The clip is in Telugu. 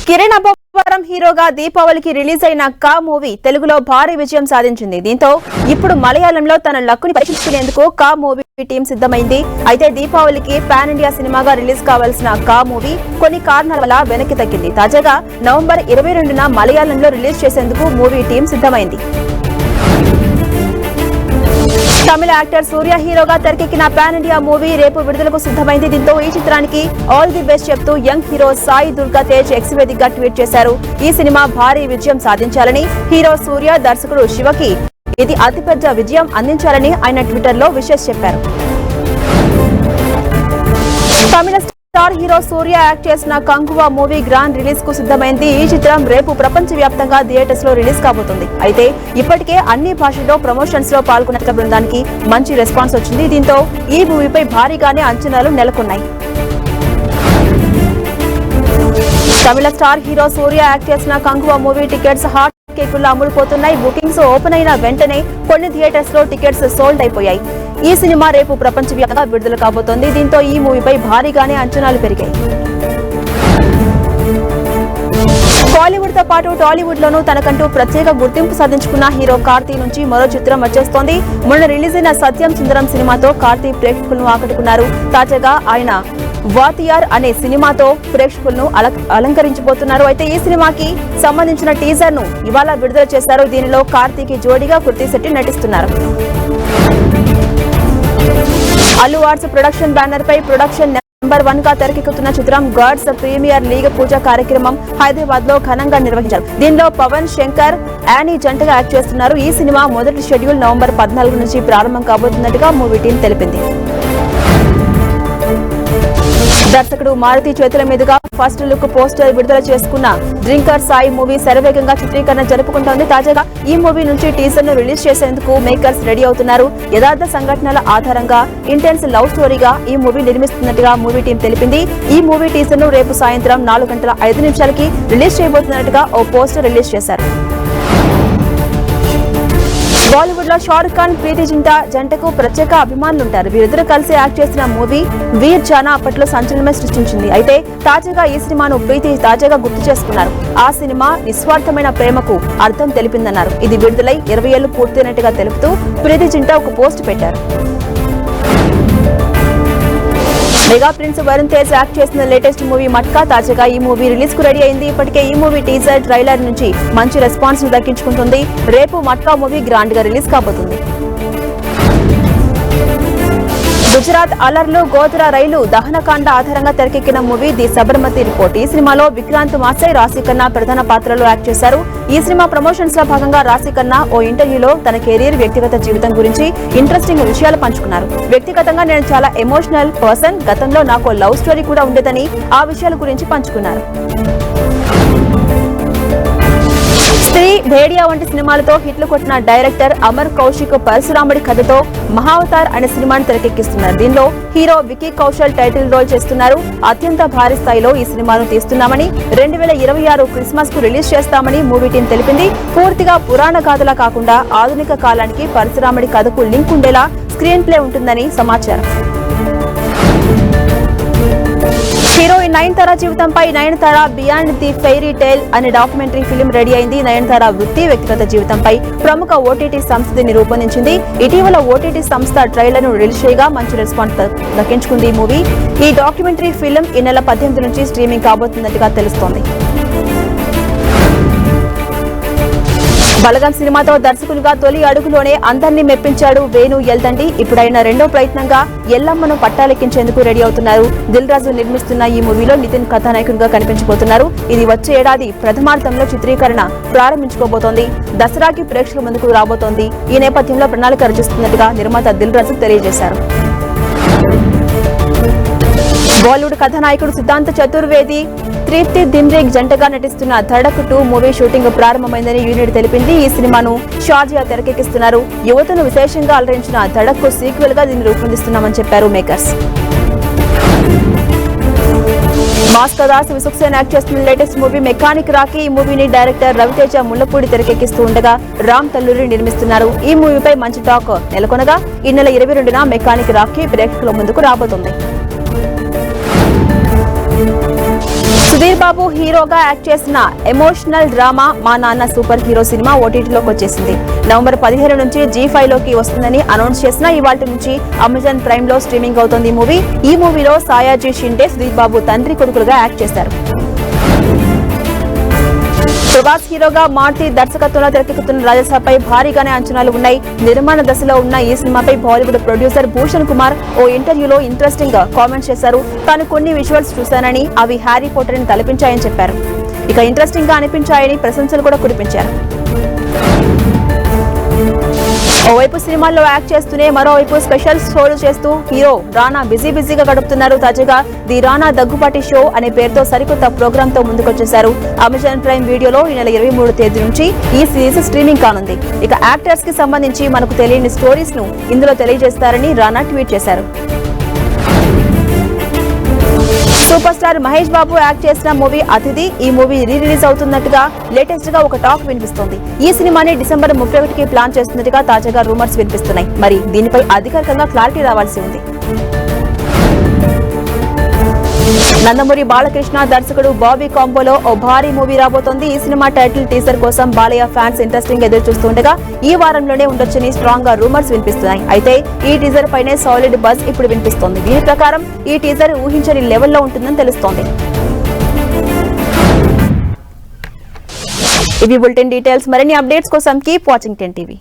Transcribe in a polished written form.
కిరణ్ అబ్బవరం హీరోగా దీపావళికి రిలీజ్ అయిన కా మూవీ తెలుగులో భారీ విజయం సాధించింది. దీంతో ఇప్పుడు మలయాళంలో తన లక్కుని పరీక్షించుకునేందుకు కా మూవీ టీం సిద్ధమైంది. అయితే దీపావళికి పాన్ ఇండియా సినిమాగా రిలీజ్ కావాల్సిన కా మూవీ కొన్ని కారణాల వల్ల వెనక్కి తగ్గింది. తాజాగా నవంబర్ 22న మలయాళంలో రిలీజ్ చేసేందుకు మూవీ టీం సిద్ధమైంది. తమిళ యాక్టర్ సూర్య హీరోగా తెరకెక్కిన పాన్ ఇండియా మూవీ రేపు విడుదలకు సిద్ధమైంది. దీంతో ఈ చిత్రానికి ఆల్ ది బెస్ట్ చెప్తూ young hero Sai Durga Tej X వేదికగా ట్వీట్ చేశారు. ఈ సినిమా భారీ విజయం సాధించాలని, హీరో సూర్య, దర్శకుడు శివకి ఇది అతిపెద్ద విజయం అందించాలని ఆయన ట్విట్టర్ లో విషెస్ చెప్పారు. తమిళ స్టార్ హీరో సూర్య యాక్ట్ చేసిన కంగువా మూవీ గ్రాండ్ రిలీజ్ కు సిద్ధమైంది. ఈ చిత్రం రేపు ప్రపంచ వ్యాప్తంగా థియేటర్స్ లో రిలీజ్ కాబోతుంది. అయితే ఇప్పటికే అన్ని భాషల్లో ప్రమోషన్స్ లో పాల్గొన్న బృందానికి మంచి రెస్పాన్స్ వచ్చింది. దీంతో ఈ మూవీపై భారీగానే అంచనాలు నెలకొన్నాయి. తమిళ స్టార్ హీరో సూర్య యాక్ట్ చేసిన కంగువా మూవీ టికెట్స్ హాట్ కేకుల్లో అమ్ముడుపోతున్నాయి. బుకింగ్స్ ఓపెన్ అయిన వెంటనే కొన్ని థియేటర్స్ లో టికెట్స్ సోల్డ్ అయిపోయాయి. ఈ సినిమా రేపు ప్రపంచవ్యాప్తంగా విడుదల కాబోతోంది. దీంతో ఈ మూవీపై భారీగానే అంచనాలు పెరిగాయి. బాలీవుడ్ తో పాటు టాలీవుడ్ లోనూ తనకంటూ ప్రత్యేక గుర్తింపు సాధించుకున్న హీరో కార్తీ నుంచి మరో చిత్రం వచ్చేస్తోంది. మొన్న రిలీజ్ అయిన సత్యం సుందరం సినిమాతో కార్తీ ప్రేక్షకులను ఆకట్టుకున్నారు. తాజాగా ఆయన వాతియార్ అనే సినిమాతో ప్రేక్షకులను అలంకరించబోతున్నారు. అయితే ఈ సినిమాకి సంబంధించిన టీజర్ ను ఇవాళ విడుదల చేశారు. దీనిలో కార్తీకి జోడీగా కృతి శెట్టి నటిస్తున్నారు. అల్లు ఆర్ట్స్ ప్రొడక్షన్ బ్యానర్ పై ప్రొడక్షన్ నెంబర్ 1 గా తెరకెక్కుతున్న చిత్రం గాడ్స్ ప్రీమియర్ లీగ్ పూజ కార్యక్రమం హైదరాబాద్ లో ఘనంగా నిర్వహించారు. దీనిలో పవన్, శంకర్, యానీ జంటగా యాక్ట్ చేస్తున్నారు. ఈ సినిమా మొదటి షెడ్యూల్ నవంబర్ 14 నుంచి ప్రారంభం కాబోతున్నట్టుగా మూవీ టీం తెలిపింది. దర్శకుడు మారుతి చేతుల మీదుగా ఫస్ట్ లుక్ పోస్టర్ విడుదల చేసుకున్న డ్రింకర్ సాయి మూవీ శరవేగంగా చిత్రీకరణ జరుపుకుంటోంది. తాజాగా ఈ మూవీ నుంచి టీజర్ ను రిలీజ్ చేసేందుకు మేకర్స్ రెడీ అవుతున్నారు. యథార్థ సంఘటనల ఆధారంగా ఇంటెన్స్ లవ్ స్టోరీగా ఈ మూవీ నిర్మిస్తున్నట్టుగా మూవీ టీం తెలిపింది. ఈ మూవీ టీజర్ ను రేపు సాయంత్రం 4:05 రిలీజ్ చేయబోతున్నట్టుగా ఓ పోస్టర్ రిలీజ్ చేశారు. బాలీవుడ్ లో షారుఖ్ ఖాన్, ప్రీతి జింటా జంటకు ప్రత్యేక అభిమానులుంటారు. వీరిద్దరూ కలిసి యాక్ట్ చేసిన మూవీ వీర్ జానా అప్పట్లో సంచలనమే సృష్టించింది. అయితే తాజాగా ఈ సినిమాను ప్రీతి తాజాగా గుర్తు చేసుకున్నారు. ఆ సినిమా నిస్వార్థమైన ప్రేమకు అర్థం తెలిపిందన్నారు. ఇది విడుదలై 20 ఏళ్లు పూర్తయినట్టుగా తెలుపుతూ ప్రీతి జింటా ఒక పోస్ట్ పెట్టారు. Mega prince Varun Tej act చేసిన లేటెస్ట్ మూవీ మట్కా తాజాగా ఈ మూవీ రిలీజ్ కు రెడీ అయింది. ఇప్పటికే ఈ మూవీ టీజర్, ట్రైలర్ నుంచి మంచి రెస్పాన్స్ ను దక్కించుకుంటుంది. రేపు మట్కా మూవీ గ్రాండ్ గా రిలీజ్ కాబోతుంది. గుజరాత్ అలర్లు గోధుర రైలు దహనకాండ ఆధారంగా తెరకెక్కిన మూవీ ది సబర్మతి రిపోర్ట్. ఈ సినిమాలో విక్రాంత్ మాసై, రాశి ఖన్నా ప్రధాన పాత్రలో యాక్ట్ చేశారు. ఈ సినిమా ప్రమోషన్స్ లో భాగంగా రాశి ఖన్నా ఓ ఇంటర్వ్యూలో తన కెరీర్, వ్యక్తిగత జీవితం గురించి ఇంట్రెస్టింగ్ విషయాలు పంచుకున్నారు. వ్యక్తిగతంగా నేను చాలా ఎమోషనల్ పర్సన్, గతంలో నాకు లవ్ స్టోరీ కూడా ఉండేదని ఆ విషయాల గురించి పంచుకున్నారు. స్త్రీ, భేడియా వంటి సినిమాలతో హిట్లు కొట్టిన డైరెక్టర్ అమర్ కౌశిక్ పరశురాముడి కథతో మహావతార్ అనే సినిమాను తెరకెక్కిస్తున్నారు. దీనిలో hero Vicky Kaushal title role చేస్తున్నారు. అత్యంత భారీ స్థాయిలో ఈ సినిమాను తీస్తున్నామని, 2026 క్రిస్మస్ కు రిలీజ్ చేస్తామని మూవీ టీం తెలిపింది. పూర్తిగా పురాణ గాథలా కాకుండా ఆధునిక కాలానికి పరశురాముడి కథకు లింక్ ఉండేలా స్క్రీన్ ప్లే ఉంటుందని సమాచారం. హీరోయిన్ నయనతార జీవితంపై Nayanthara beyond the fairy tale అనే డాక్యుమెంటరీ ఫిల్మ్ రెడీ అయింది. నయనతార వృత్తి, వ్యక్తిగత జీవితంపై ప్రముఖ ఓటీటీ సంస్థని రూపొందించింది. ఇటీవల ఓటీటీ సంస్థ ట్రైలర్ ను రిలీజ్ చేయగా మంచి రెస్పాన్స్ దక్కించుకుంది ఈ మూవీ. ఈ డాక్యుమెంటరీ ఫిల్మ్ ఈ నెల 18 నుంచి స్ట్రీమింగ్ కాబోతున్నట్టుగా తెలుస్తోంది. బలగం సినిమాతో దర్శకులుగా తొలి అడుగులోనే అందరినీ మెప్పించాడు వేణు ఎల్దండి. ఇప్పుడైన రెండో ప్రయత్నంగా ఎల్లమ్మను పట్టాలెక్కించేందుకు రెడీ అవుతున్నారు. దిల్ రాజు నిర్మిస్తున్న ఈ మూవీలో నితిన్ కథానాయకునిగా కనిపించబోతున్నారు. ఇది వచ్చే ఏడాది ప్రథమార్థంలో చిత్రీకరణ ప్రారంభించుకోబోతోంది. దసరాకి ప్రేక్షకుల ముందుకు రాబోతోంది. ఈ నేపథ్యంలో ప్రణాళిక రచిస్తున్నట్టుగా నిర్మాత దిల్ రాజు తెలియజేశారు. బాలీవుడ్ కథానాయకుడు సిద్ధాంత్ చతుర్వేది, తృప్తి దిమ్రేగ్ జంటగా నటిస్తున్న ధడక్ 2 మూవీ షూటింగ్ ప్రారంభమైందని యూనిట్ తెలిపింది. ఈ సినిమాను షార్జియా తెరకెక్కిస్తున్నారు. యువతను విశేషంగా అలరించిన ధడక్ కు సీక్వెల్ గా దీన్ని రూపొందిస్తున్నామని చెప్పారు మేకర్స్. మాస్ కదాస్ విసుక్సేన్ యాక్ట్ చేస్తున్న లేటెస్ట్ మూవీ మెకానిక్ రాకీ. ఈ మూవీని డైరెక్టర్ రవితేజ ముళ్లపూడి తెరకెక్కిస్తూ ఉండగా రామ్ తల్లూరి నిర్మిస్తున్నారు. ఈ మూవీపై మంచి టాక్ నెలకొనగా ఈ నెల 22న మెకానిక్ రాకీ ప్రేక్షకుల ముందుకు రాబోతోంది. సుధీర్ బాబు హీరోగా యాక్ట్ చేసిన ఎమోషనల్ డ్రామా మా నాన్న సూపర్ హీరో సినిమా ఓటీటీలోకి వచ్చేసింది. నవంబర్ 15 నుంచి G5 లోకి వస్తుందని అనౌన్స్ చేసిన ఇవాల్టి నుంచి అమెజాన్ ప్రైమ్ లో స్ట్రీమింగ్ అవుతోంది ఈ మూవీలో సాయాజీ షిండే సుధీర్ బాబు తండ్రి కొడుకులుగా యాక్ట్ చేశారు. ప్రభాస్ హీరోగా మారుతి దర్శకత్వంలో తెరకెక్కుతున్న రాజసాపై భారీగానే అంచనాలు ఉన్నాయి. నిర్మాణ దశలో ఉన్న ఈ సినిమాపై బాలీవుడ్ ప్రొడ్యూసర్ భూషణ్ కుమార్ ఓ ఇంటర్వ్యూలో ఇంట్రెస్టింగ్ గా కామెంట్ చేశారు. తాను కొన్ని విజువల్స్ చూశానని అవి హ్యారీ పోటర్ ని తలపించాయని చెప్పారు. ఇక ఇంట్రెస్టింగ్ గా అనిపించాయని ప్రశంసలు కూడా కురిపించారు. ఓవైపు సినిమాల్లో యాక్ట్ చేస్తూనే మరోవైపు స్పెషల్ షోలు చేస్తూ హీరో రానా బిజీగా గడుపుతున్నారు. తాజాగా ది రానా దగ్గుపాటి షో అనే పేరుతో సరికొత్త ప్రోగ్రామ్ తో ముందుకొచ్చేశారు. అమెజాన్ ప్రైమ్ వీడియోలో ఈ నెల 23 తేదీ నుంచి ఈ సిరీస్ స్ట్రీమింగ్ కానుంది. ఇక యాక్టర్స్ కి సంబంధించి మనకు తెలియని స్టోరీస్ ను ఇందులో తెలియజేస్తారని రానా ట్వీట్ చేశారు. Super star Mahesh Babu act చేసిన మూవీ అతిథి ఈ మూవీ రిలీజ్ అవుతున్నట్టుగా లేటెస్ట్ గా ఒక టాక్ వినిపిస్తోంది. ఈ సినిమాని డిసెంబర్ 31కి ప్లాన్ చేస్తున్నట్టుగా తాజాగా రూమర్స్ వినిపిస్తున్నాయి. మరి దీనిపై అధికారికంగా క్లారిటీ రావాల్సి ఉంది. నందమూరి బాలకృష్ణ దర్శకుడు బాబీ కాంబోలో ఓ భారీ మూవీ రాబోతోంది. ఈ సినిమా టైటిల్ టీజర్ కోసం బాలయ్య ఫ్యాన్స్ ఇంట్రెస్టింగ్ ఎదురు చూస్తుండగా ఈ వారంలోనే ఉండొచ్చని స్ట్రాంగ్ గా రూమర్స్ వినిపిస్తున్నాయి. అయితే ఈ టీజర్ పైనే సాలిడ్ బజ్ ఇప్పుడు వినిపిస్తోంది. దీని ప్రకారం ఈ టీజర్ ఊహించని లెవెల్లో ఉంటుందని తెలుస్తోంది. ఇవి బులెటిన్ డీటెయిల్స్. మరిన్ని అప్డేట్స్ కోసం కీప్ వాచింగ్ 10 TV.